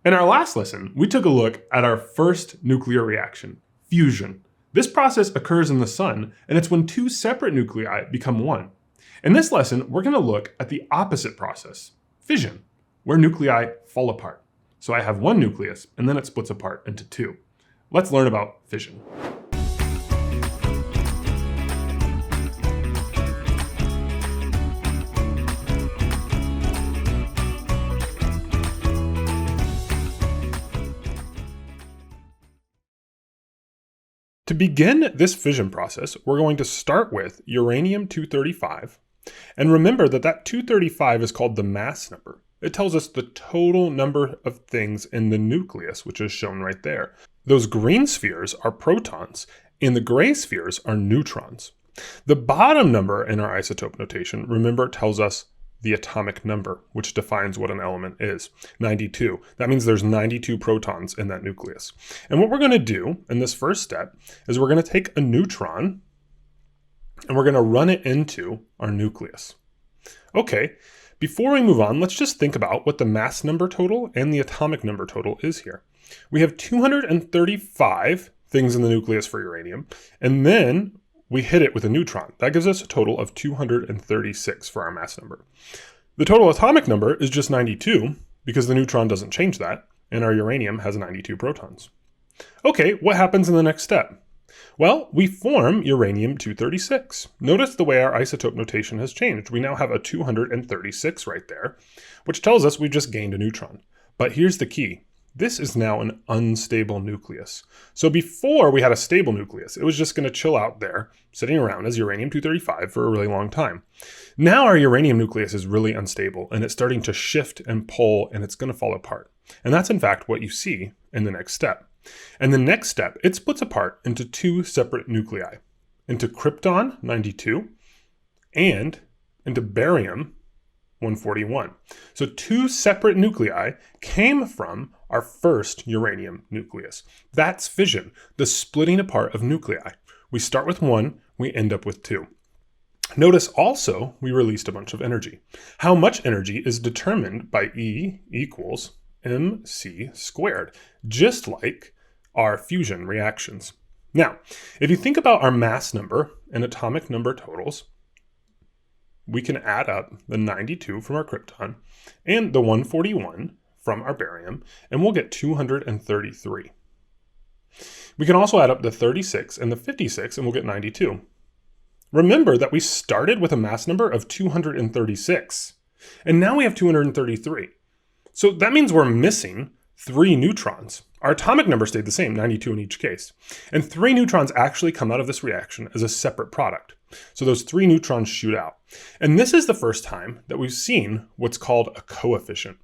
In our last lesson, we took a look at our first nuclear reaction, fusion. This process occurs in the sun, and it's when two separate nuclei become one. In this lesson, we're going to look at the opposite process, fission, where nuclei fall apart. So I have one nucleus, and then it splits apart into two. Let's learn about fission. To begin this fission process, we're going to start with uranium-235. And remember that 235 is called the mass number. It tells us the total number of things in the nucleus, which is shown right there. Those green spheres are protons, and the gray spheres are neutrons. The bottom number in our isotope notation, remember, tells us the atomic number, which defines what an element is, 92. That means there's 92 protons in that nucleus. And what we're going to do in this first step is we're going to take a neutron and we're going to run it into our nucleus. Okay, before we move on, let's just think about what the mass number total and the atomic number total is here. We have 235 things in the nucleus for uranium, and then we hit it with a neutron. That gives us a total of 236 for our mass number. The total atomic number is just 92 because the neutron doesn't change that, and our uranium has 92 protons. Okay, what happens in the next step? Well, we form uranium-236. Notice the way our isotope notation has changed. We now have a 236 right there, which tells us we've just gained a neutron. But here's the key. This is now an unstable nucleus. So before we had a stable nucleus, it was just going to chill out there, sitting around as uranium-235 for a really long time. Now our uranium nucleus is really unstable, and it's starting to shift and pull, and it's going to fall apart. And that's in fact what you see in the next step. And the next step, it splits apart into two separate nuclei, into krypton, 92, and into barium, 141. So two separate nuclei came from our first uranium nucleus. That's fission, the splitting apart of nuclei. We start with one, we end up with two. Notice also we released a bunch of energy. How much energy is determined by E equals mc squared, just like our fusion reactions. Now, if you think about our mass number and atomic number totals, we can add up the 92 from our krypton and the 141 from our barium, and we'll get 233. We can also add up the 36 and the 56, and we'll get 92. Remember that we started with a mass number of 236, and now we have 233. So that means we're missing 3 neutrons. Our atomic number stayed the same, 92 in each case. And 3 neutrons actually come out of this reaction as a separate product. So those 3 neutrons shoot out. And this is the first time that we've seen what's called a coefficient.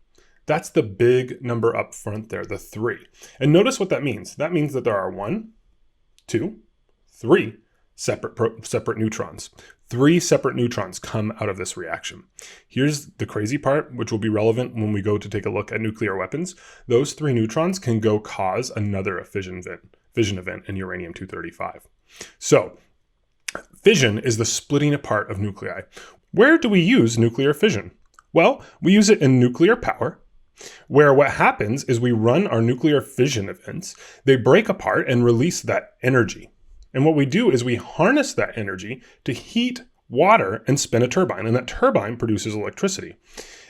That's the big number up front there, the 3. And notice what that means. That means that there are 1, 2, 3 separate neutrons. 3 separate neutrons come out of this reaction. Here's the crazy part, which will be relevant when we go to take a look at nuclear weapons. Those 3 neutrons can go cause another fission event in uranium-235. So fission is the splitting apart of nuclei. Where do we use nuclear fission? Well, we use it in nuclear power, where what happens is we run our nuclear fission events, they break apart and release that energy. And what we do is we harness that energy to heat water and spin a turbine, and that turbine produces electricity.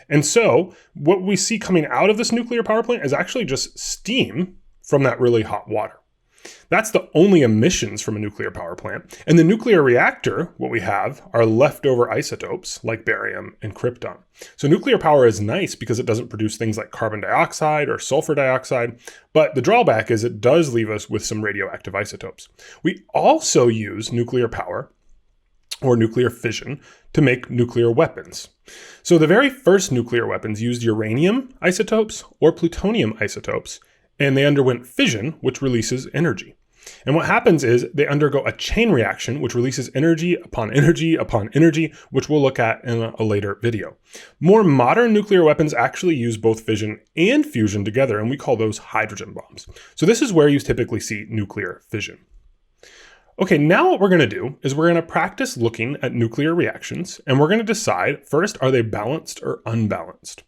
And so what we see coming out of this nuclear power plant is actually just steam from that really hot water. That's the only emissions from a nuclear power plant. And the nuclear reactor, what we have are leftover isotopes like barium and krypton. So nuclear power is nice because it doesn't produce things like carbon dioxide or sulfur dioxide, but the drawback is it does leave us with some radioactive isotopes. We also use nuclear power or nuclear fission to make nuclear weapons. So the very first nuclear weapons used uranium isotopes or plutonium isotopes, and they underwent fission, which releases energy. And what happens is they undergo a chain reaction, which releases energy upon energy upon energy, which we'll look at in a later video. More modern nuclear weapons actually use both fission and fusion together, and we call those hydrogen bombs. So this is where you typically see nuclear fission. Okay, now what we're going to do is we're going to practice looking at nuclear reactions, and we're going to decide first, are they balanced or unbalanced?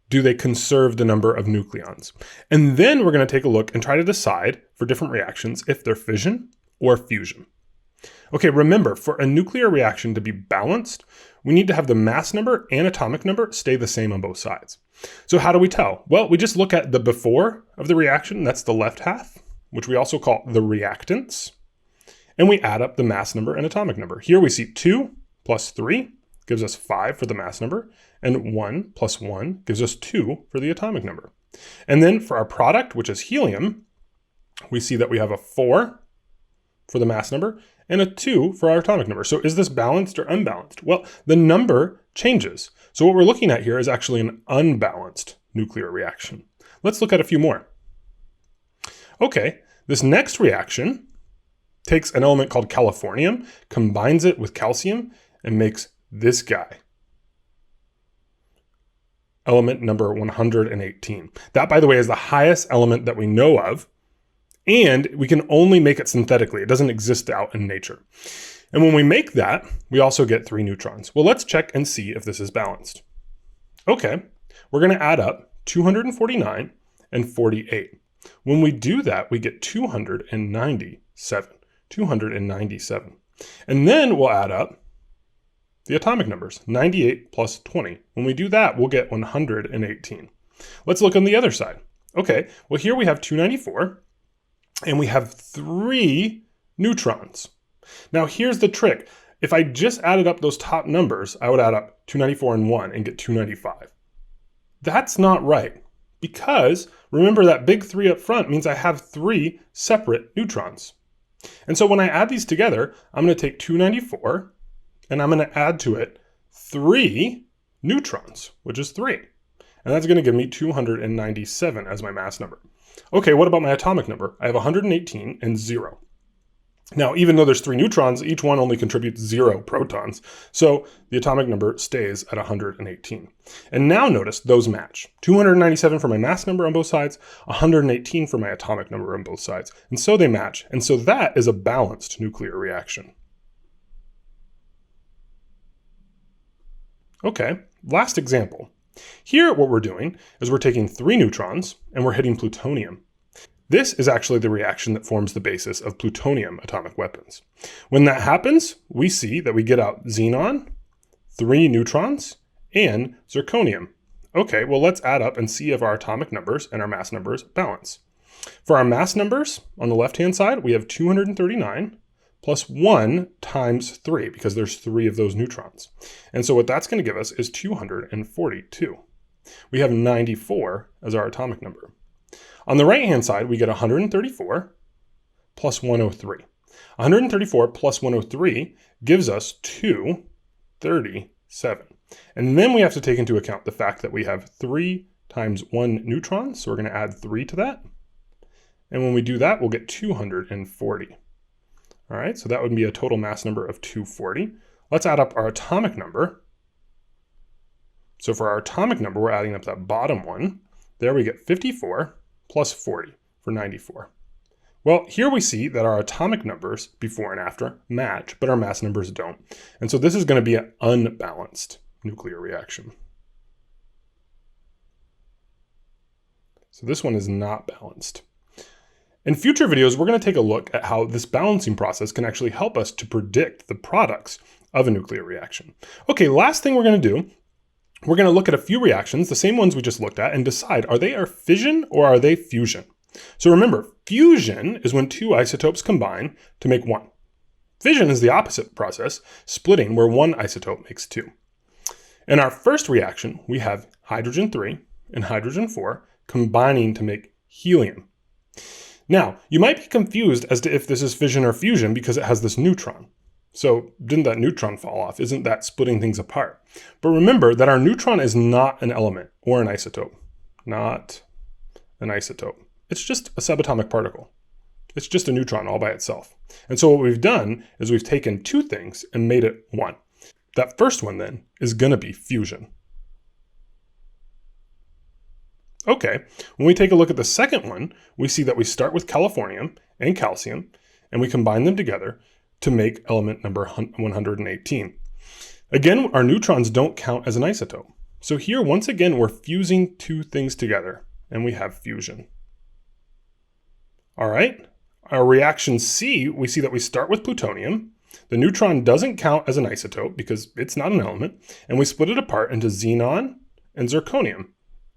do they conserve the number of nucleons? And then we're going to take a look and try to decide for different reactions if they're fission or fusion. Okay, remember, for a nuclear reaction to be balanced, we need to have the mass number and atomic number stay the same on both sides. So how do we tell? Well, we just look at the before of the reaction, that's the left half, which we also call the reactants, and we add up the mass number and atomic number. Here we see 2 plus 3 gives us 5 for the mass number, and 1 plus 1 gives us 2 for the atomic number. And then for our product, which is helium, we see that we have a 4 for the mass number and a 2 for our atomic number. So is this balanced or unbalanced? Well, the number changes. So what we're looking at here is actually an unbalanced nuclear reaction. Let's look at a few more. Okay, this next reaction takes an element called californium, combines it with calcium, and makes this guy. Element number 118. That, by the way, is the highest element that we know of, and we can only make it synthetically. It doesn't exist out in nature. And when we make that, we also get 3 neutrons. Well, let's check and see if this is balanced. Okay, we're going to add up 249 and 48. When we do that, we get 297. 297. And then we'll add up the atomic numbers, 98 plus 20. When we do that, we'll get 118. Let's look on the other side. Okay, well here we have 294, and we have 3 neutrons. Now here's the trick. If I just added up those top numbers, I would add up 294 and 1 and get 295. That's not right, because remember that big 3 up front means I have 3 separate neutrons. And so when I add these together, I'm going to take 294 and I'm going to add to it 3 neutrons, which is 3. And that's going to give me 297 as my mass number. Okay, what about my atomic number? I have 118 and 0. Now, even though there's 3 neutrons, each one only contributes 0 protons. So the atomic number stays at 118. And now notice those match. 297 for my mass number on both sides, 118 for my atomic number on both sides. And so they match. And so that is a balanced nuclear reaction. Okay, last example. Here what we're doing is we're taking 3 neutrons and we're hitting plutonium. This is actually the reaction that forms the basis of plutonium atomic weapons. When that happens, we see that we get out xenon, 3 neutrons, and zirconium. Okay, well let's add up and see if our atomic numbers and our mass numbers balance. For our mass numbers, on the left-hand side, we have 239 plus 1 times 3, because there's 3 of those neutrons. And so what that's going to give us is 242. We have 94 as our atomic number. On the right-hand side, we get 134 plus 103. 134 plus 103 gives us 237. And then we have to take into account the fact that we have 3 times 1 neutron, so we're going to add 3 to that. And when we do that, we'll get 240. All right, so that would be a total mass number of 240. Let's add up our atomic number. So for our atomic number, we're adding up that bottom one. There we get 54 plus 40 for 94. Well, here we see that our atomic numbers before and after match, but our mass numbers don't. And so this is going to be an unbalanced nuclear reaction. So this one is not balanced. In future videos, we're going to take a look at how this balancing process can actually help us to predict the products of a nuclear reaction. Okay, last thing we're going to do, we're going to look at a few reactions, the same ones we just looked at, and decide, are they fission or are they fusion? So remember, fusion is when 2 isotopes combine to make 1. Fission is the opposite process, splitting, where 1 isotope makes 2. In our first reaction, we have hydrogen 3 and hydrogen 4 combining to make helium. Now, you might be confused as to if this is fission or fusion because it has this neutron. So didn't that neutron fall off? Isn't that splitting things apart? But remember that our neutron is not an element or an isotope. Not an isotope. It's just a subatomic particle. It's just a neutron all by itself. And so what we've done is we've taken 2 things and made it 1. That first one then is going to be fusion. Okay, when we take a look at the second one, we see that we start with californium and calcium, and we combine them together to make element number 118. Again, our neutrons don't count as an isotope. So here, once again, we're fusing two things together, and we have fusion. All right, our reaction C, we see that we start with plutonium. The neutron doesn't count as an isotope because it's not an element, and we split it apart into xenon and zirconium.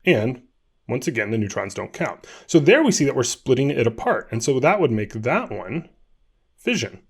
And once again, the neutrons don't count. So there we see that we're splitting it apart, and so that would make that one fission.